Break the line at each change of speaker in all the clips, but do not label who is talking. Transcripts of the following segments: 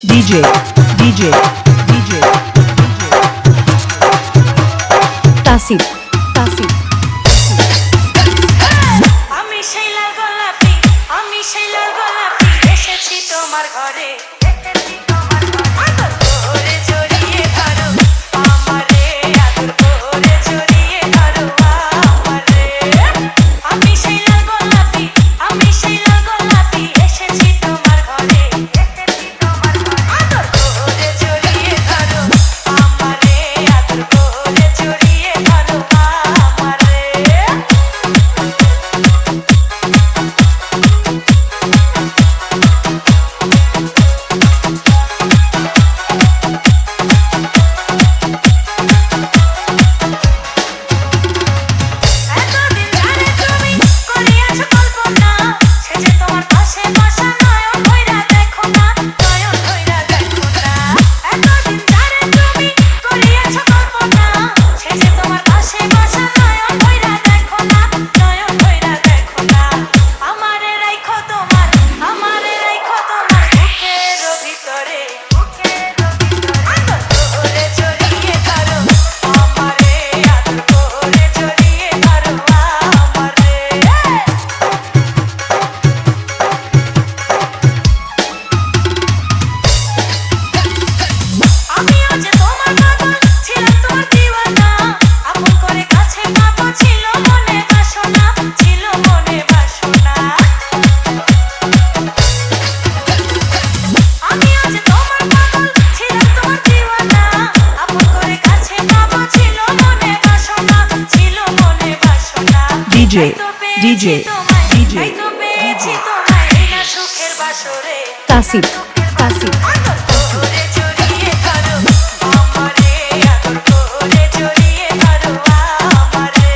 DJ, DJ, DJ, Tasib, Tasib.
আমি সেই লাল গোলাপি, আমি সেই লাল গোলাপি, এসেছি তোমার ঘরে। আদর করে জড়িয়ে ধরো আমারে, আদর করে জড়িয়ে ধরো আমারে। আমি সেই লাল গোলাপি, আমি সেই লাল গোলাপি, এসেছি তোমার ঘরে। আদর করে জড়িয়ে ধরো আমারে, আদর করে জড়িয়ে ধরো আমারে। এতদিন ধরে তুমি করিয়াছো কল্পনা, সেজে তোমার পাশে বসা নয়ন ভইরা দেখো না, নয়ন ভইরা দেখো না। এতদিন ধরে তুমি করিয়াছো কল্পনা, সেজে তোমার পাশে বসা নয়ন ভইরা দেখো না, নয়ন ভইরা দেখো না। আমারে রাইখো তোমার, আমারে রাইখো তোমার বুকের ভিতরে, আদর করে জড়িয়ে ধরো আমারে, আদর করে জড়িয়ে ধরো আমারে। আমিও যে তোমার পাগল, ছিলাম তোমার দিওয়ানা, আপন করে কাছে পাবো ছিল মনে বাসনা, ছিল মনে বাসনা। আমিও যে তোমার পাগল, ছিলাম তোমার দিওয়ানা, আপন করে কাছে পাবো ছিল মনে বাসনা, ছিল মনে বাসনা।
DJ,
তাই তো পেয়েছি
DJ,
তোমায়,
DJ,
তাই তো পেয়েছি তোমায়, এই না সুখের বাসরে।
Tasib, Tasib.
আদর করে জড়িয়ে ধরো আমারে, আদর করে জড়িয়ে ধরো আমারে।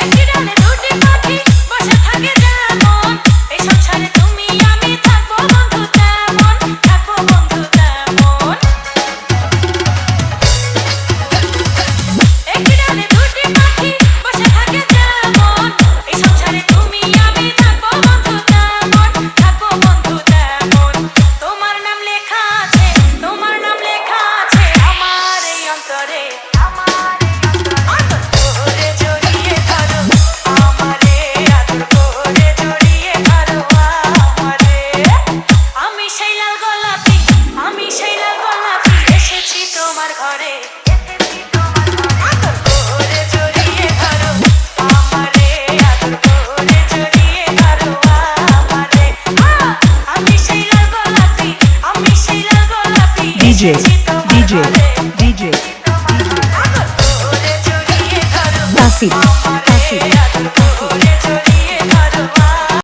একটি ডালে দুটি পাখি বসে থাকে যেমন, এই সংসারে তুমি আমি থাকবো বন্ধু তেমন, থাকবো বন্ধু তেমন। একটি ডালে দুটি পাখি বসে থাকে যেমন, এই সংসারে তুমি আমি থাকবো বন্ধু তেমন, থাকবো বন্ধু তেমন। তোমার নাম লেখা আছে, তোমার নাম লেখা আছে আমার এই অন্তরে, আদর করে জড়িয়ে ধরো আমারে, আদর করে জড়িয়ে ধরো আমারে। আমি সেই লাল গোলাপি, আমি সেই লাল গোলাপি, এসেছি তোমার ঘরে। আদর করে জড়িয়ে ধরো আমারে, আদর করে জড়িয়ে ধরো আমারে। আমি সেই লাল গোলাপি, আমি সেই লাল গোলাপি,
DJ,
এসেছি তোমার
DJ,
ঘরে।